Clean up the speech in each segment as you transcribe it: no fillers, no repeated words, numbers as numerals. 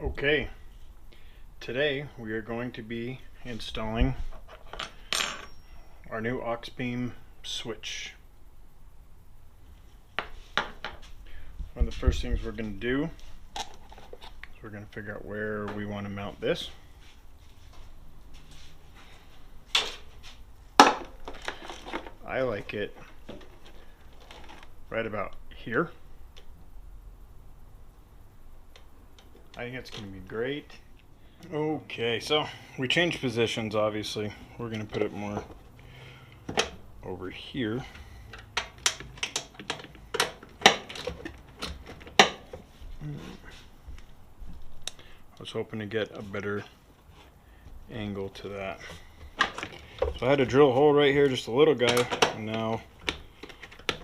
Okay, today we are going to be installing our new aux beam switch. One of the first things we're going to do is we're going to figure out where we want to mount this. I like it right about here. I think it's going to be great. Okay, so we changed positions, obviously. We're going to put it more over here. I was hoping to get a better angle to that. So I had to drill a hole right here, just a little guy, and now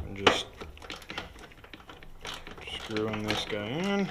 I'm just screwing this guy in.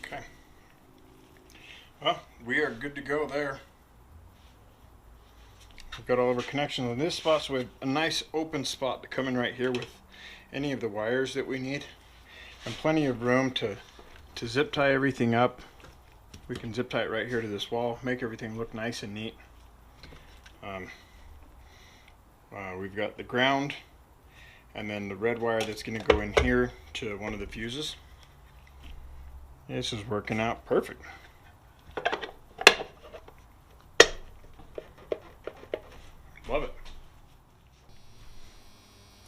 Okay. Well, we are good to go there. We've got all of our connections in this spot, so we have a nice open spot to come in right here with any of the wires that we need, and plenty of room to zip tie everything up. We can zip tie it right here to this wall, make everything look nice and neat. We've got the ground, and then the red wire that's going to go in here to one of the fuses. This is working out perfect. Love it.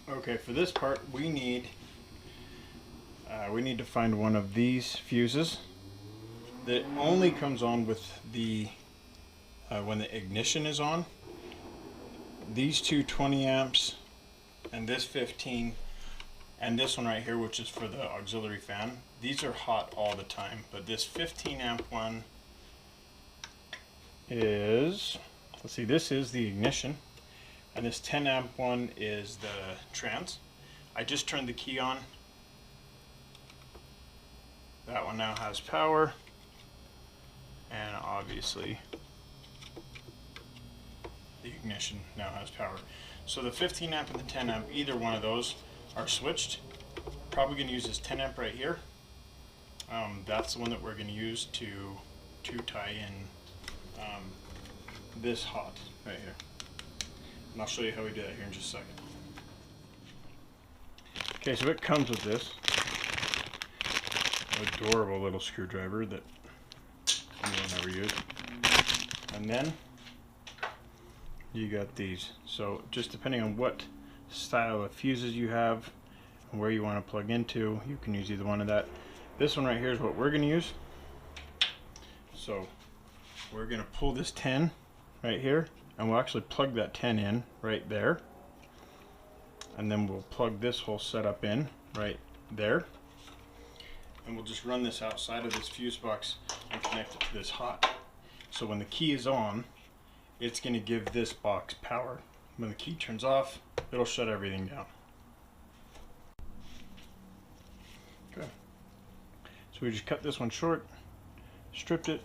Okay, for this part we need to find one of these fuses that only comes on with the when the ignition is on. These two 20 amps and this 15 and this one right here, which is for the auxiliary fan, these are hot all the time, but this 15 amp one is, let's see, this is the ignition, and this 10 amp one is the trans. I just turned the key on. That one now has power, and obviously the ignition now has power. So the 15 amp and the 10 amp, either one of those are switched. Probably going to use this 10 amp right here. That's the one that we're going to use to tie in this hot right here. And I'll show you how we do that here in just a second. Okay, so it comes with this adorable little screwdriver that I will never use. And then you got these. So just depending on what style of fuses you have and where you want to plug into, you can use either one of that. This one right here is what we're going to use. So we're going to pull this 10 right here, and we'll actually plug that 10 in right there. And then we'll plug this whole setup in right there. And we'll just run this outside of this fuse box and connect it to this hot. So when the key is on, it's going to give this box power. When the key turns off, it'll shut everything down. Okay. So we just cut this one short, stripped it,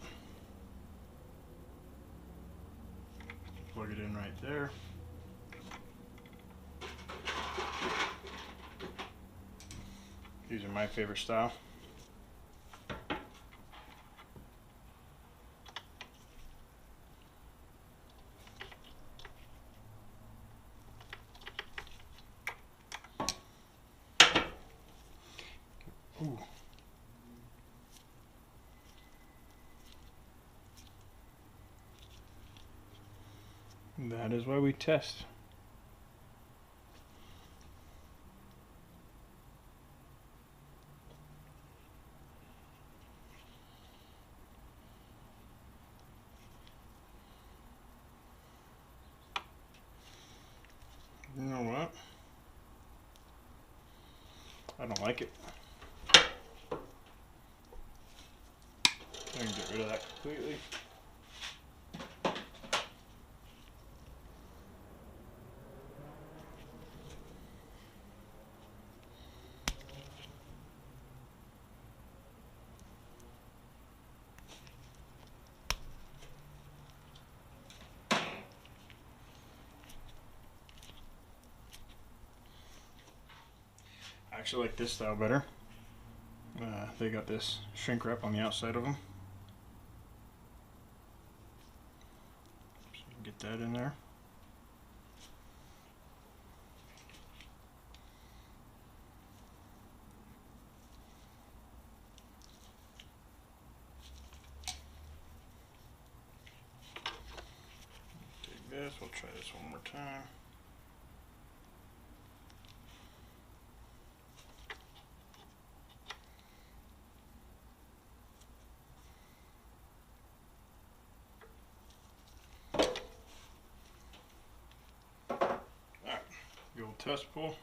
plug it in right there. These are my favorite style. Ooh. That is why we test. You know what? I don't like it. I can get rid of that completely. I actually like this style better. They got this shrink wrap on the outside of them. So you can get that in there. Take this, we'll try this one more time. Test pull,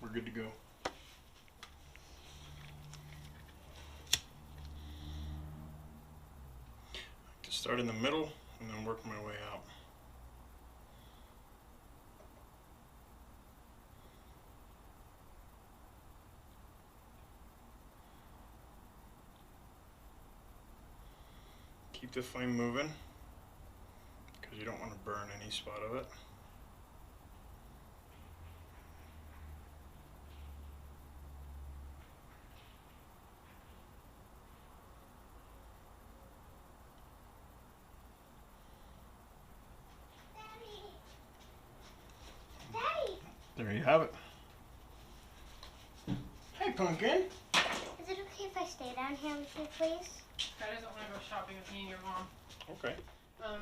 we're good to go. I like to start in the middle and then work my way out. Keep the flame moving because you don't want to burn any spot of it. There you have it. Hey, Pumpkin. Is it okay if I stay down here with you, please? Dad doesn't want to go shopping with me and your mom. Okay. But,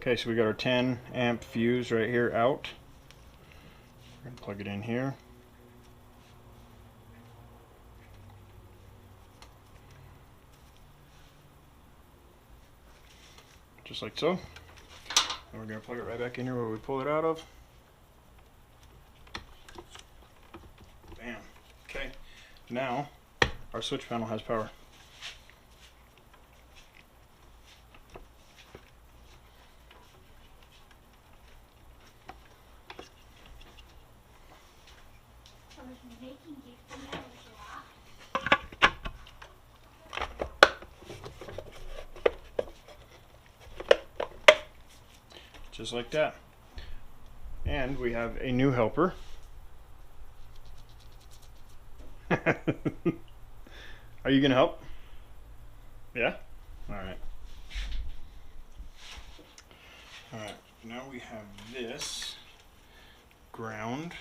Okay, so we got our 10 amp fuse right here out. We're going to plug it in here. Just like so. And we're going to plug it right back in here where we pull it out of. Bam. Okay. Now our switch panel has power. I was making you feel just like that. And we have a new helper. Are you gonna help? Yeah? Alright. Alright, now we have this ground.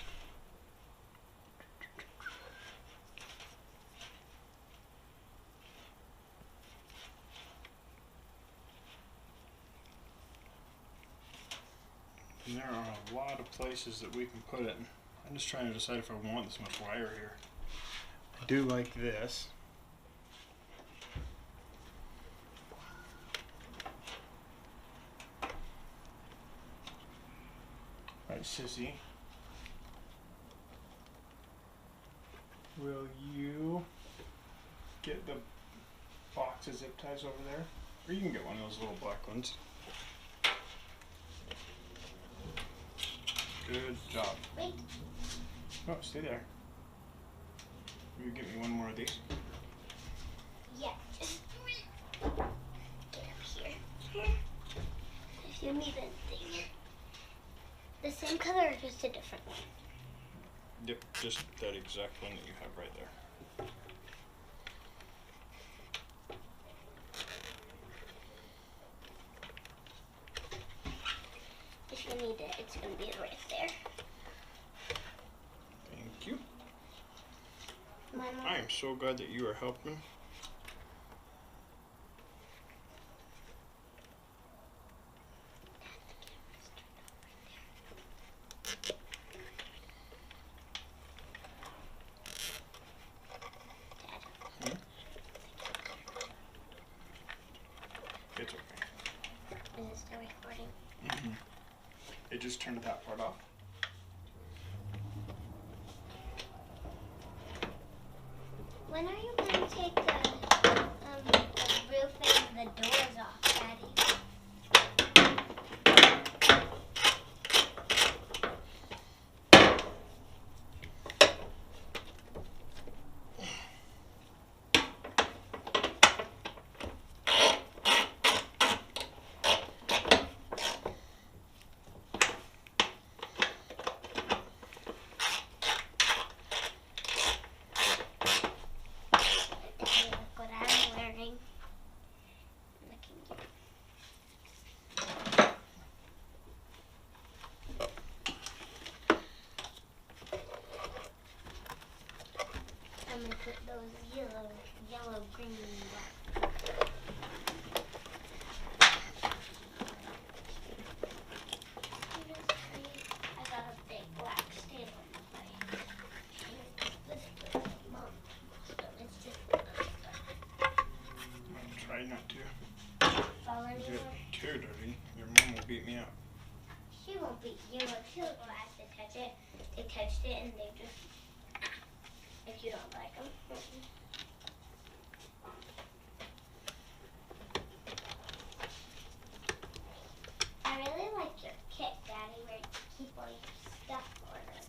And there are a lot of places that we can put it. I'm just trying to decide if I want this much wire here. I do like this. Alright, Sissy. Will you get the box of zip ties over there? Or you can get one of those little black ones. Good job. Wait. Oh, stay there. Will you get me one more of these? Yeah. Just get up here. If you need anything. The same color or just a different one? Yep, just that exact one that you have right there. If you need it, it's going to be right there. Thank you. Mama. I am so glad that you are helping. It's okay. Is it still recording? Mm-hmm. It just turned that part off. When are you going to take the roof and the doors off, Daddy? I'm going to put those yellow, green, and black. I got a big black stain on my Mom, it's just Try not to fall get anywhere. too dirty. Your mom will beat me up. She won't beat you up. She'll go ask to touch it. They touched it and they just, if you don't like them. I really like your kit, Daddy, where you keep all your stuff ordered.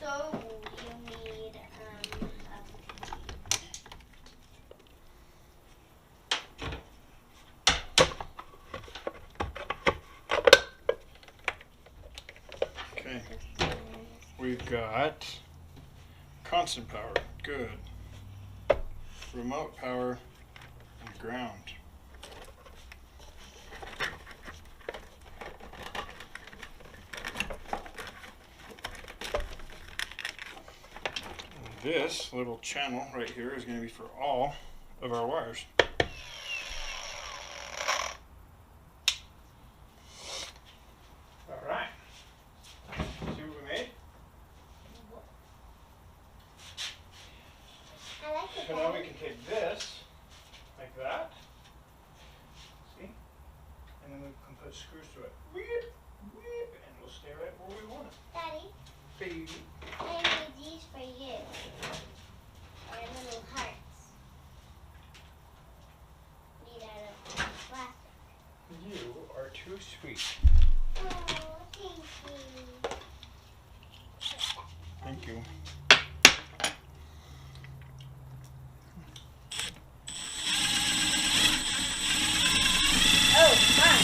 So you need Okay. We've got constant power. Good. Remote power and ground. This little channel right here is going to be for all of our wires. Alright. See what we made? I like it. So now we can take this, like that. See? And then we can put screws to it. Whip, and we'll stay right where we want it. Daddy, Baby. I made these for you. They're little hearts. Made out of plastic. You are too sweet. Oh, thank you. Thank you. Oh, fun.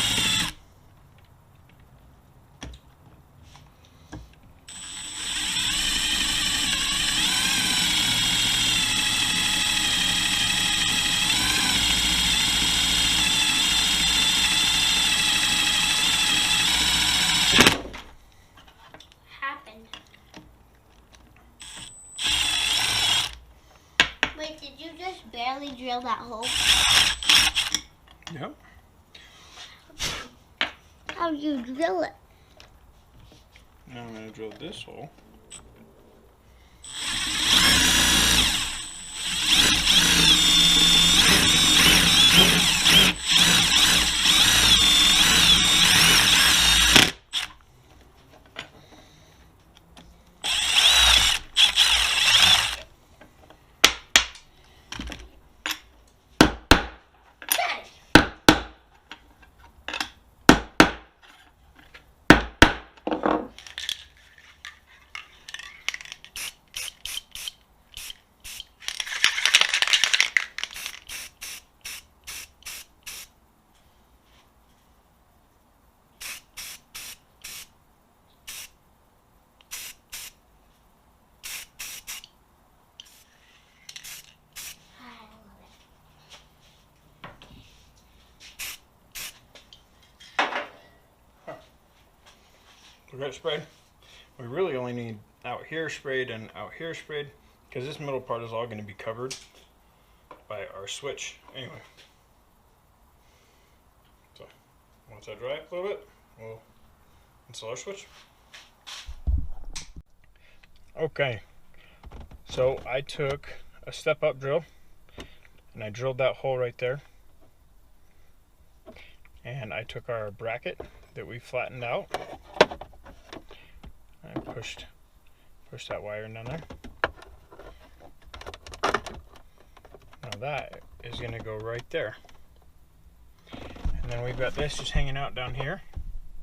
Happened. Wait, did you just barely drill that hole? Yep. How did you drill it? Now I'm going to drill this hole. We got it sprayed. We really only need out here sprayed and out here sprayed because this middle part is all going to be covered by our switch anyway. So once I dry it a little bit, we'll install our switch. Okay, so I took a step-up drill and I drilled that hole right there. And I took our bracket that we flattened out. I pushed that wire in down there. Now that is going to go right there. And then we've got this just hanging out down here.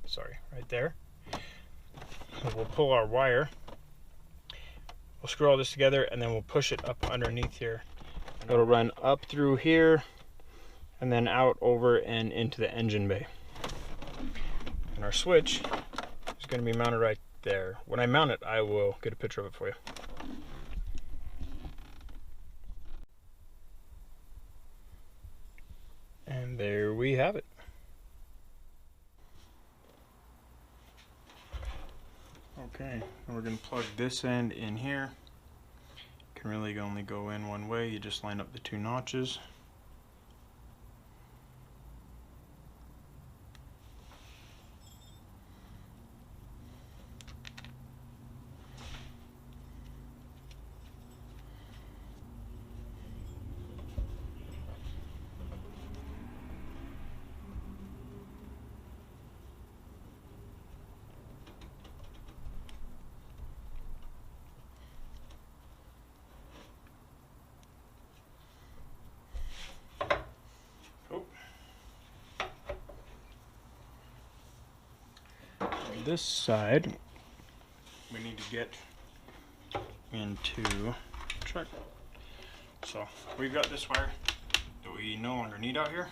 Sorry, right there. So we'll pull our wire. We'll screw all this together and then we'll push it up underneath here. It'll run up through here and then out over and into the engine bay. And our switch is going to be mounted right there. When I mount it, I will get a picture of it for you. And there we have it. Okay, we're going to plug this end in here. Can really only go in one way. You just line up the two notches. This side we need to get into the truck. So we've got this wire that we no longer need out here.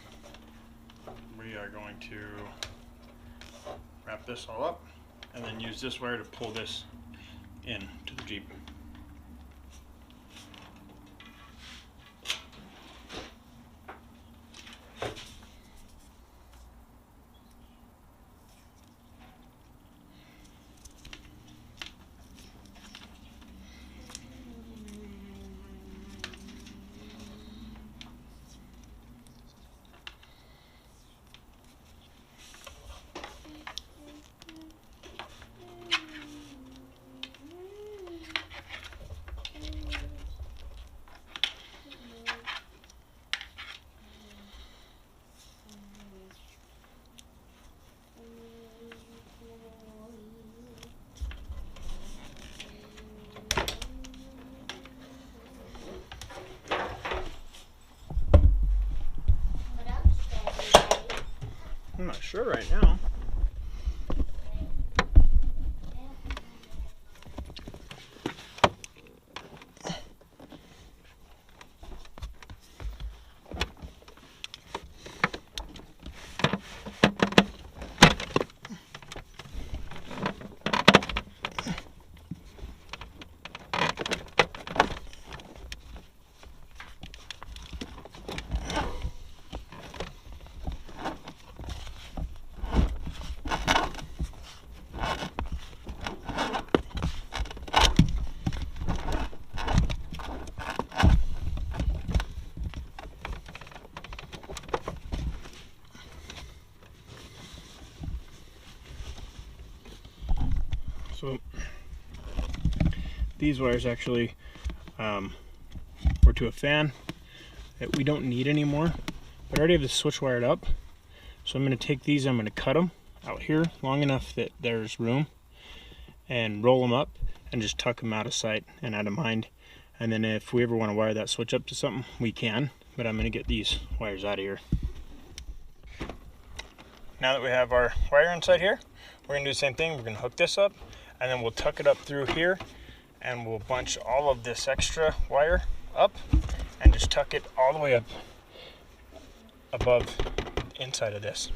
We are going to wrap this all up and then use this wire to pull this in to the Jeep. sure right now. So these wires actually were to a fan that we don't need anymore, but I already have the switch wired up. So I'm going to take these, I'm going to cut them out here long enough that there's room and roll them up and just tuck them out of sight and out of mind. And then if we ever want to wire that switch up to something, we can, but I'm going to get these wires out of here. Now that we have our wire inside here, we're going to do the same thing. We're going to hook this up and then we'll tuck it up through here and we'll bunch all of this extra wire up and just tuck it all the way up above inside of this.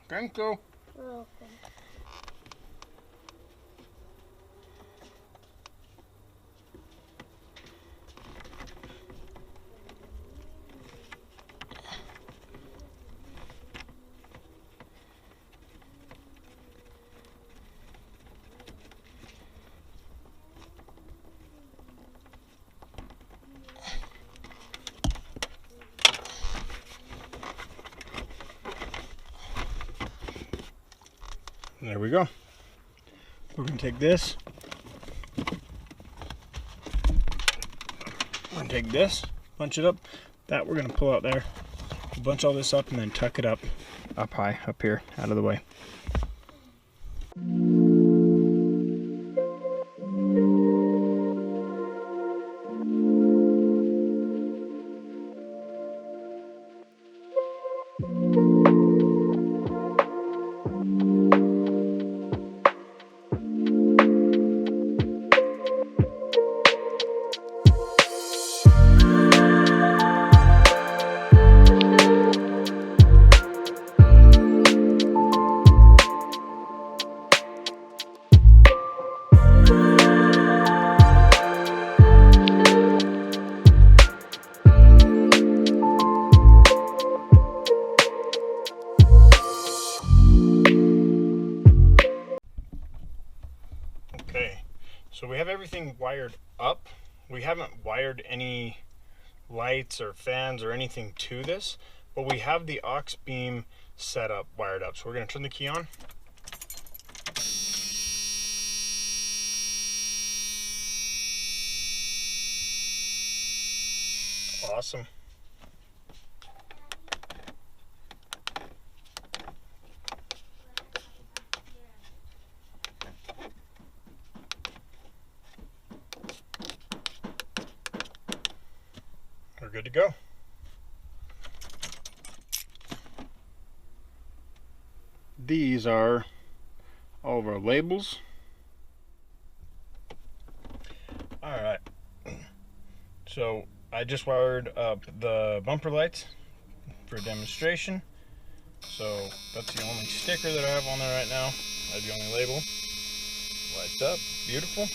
Thank you. You're welcome. There we go. We're going to take this. We're going to take this, bunch it up. That we're going to pull out there. We'll bunch all this up and then tuck it up high, up here, out of the way. Okay, so we have everything wired up. We haven't wired any lights or fans or anything to this, but we have the aux beam set up, wired up. So we're going to turn the key on. Awesome. We're good to go. These are all of our labels. All right. So I just wired up the bumper lights for demonstration. So that's the only sticker that I have on there right now. That's the only label. Lights up, beautiful.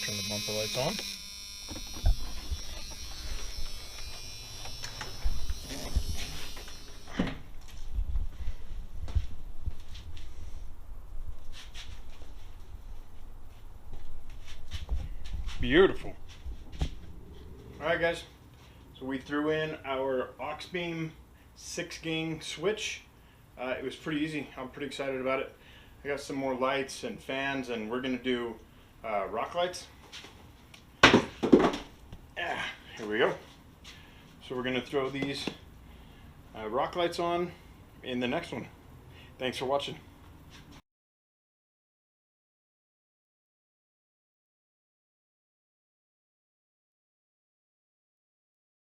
Turn the bumper lights on. Beautiful. Alright guys, so we threw in our aux beam 6-gang switch. It was pretty easy. I'm pretty excited about it. I got some more lights and fans, and we're going to do rock lights. Here we go. So we're going to throw these rock lights on in the next one. Thanks for watching.